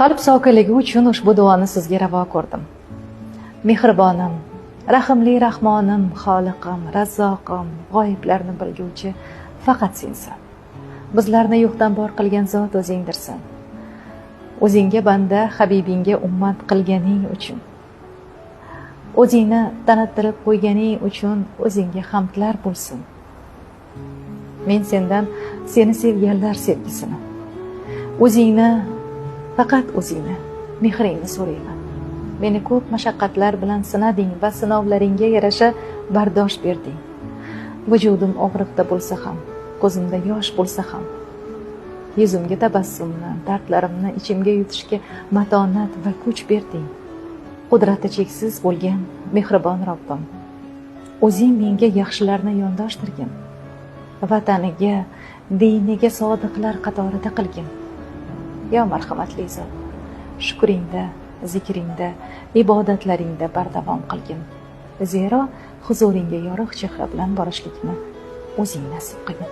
Qalb sokinligi uchun ushbu duoni sizga ravo ko'rdim. Mehribonim, rahimli Rahmonim, Xoliqim, Razzoqim, g'oyiblarni bilguvchi faqat sensan. Bizlarni yo'qdan bor qilgan zot o'zingdirsan. O'zingga banda, Habibingga ummat qilganing uchun, o'zingni tanittirib qo'yganing uchun o'zingga hamdlar bo'lsin. Men sendan seni sevganlar sevgisini, o'zingni, faqat o'zingni, mehringni so'rayman. Meni ko'p mashaqqatlar bilan sinading va sinovlaringga yarasha bardosh berding. Vujudim og'riqda bo'lsa ham, ko'zimda yosh bo'lsa ham, yuzimga tabassumni, dardlarimni ichimga yutishga matonat va kuch berding. Qudrati cheksiz bo'lgan mehribon Robbim, o'zing menga yaxshilarni yondoshtirgin, vataniga, diniga sodiqlar qatorida qilgin. Yo marhamatli zot, shukringda, zikringda, ibodatlaringda bardavom qilgin. Zero huzuringga yorug' chehra bilan borishlikni o'zing nasib qilgin.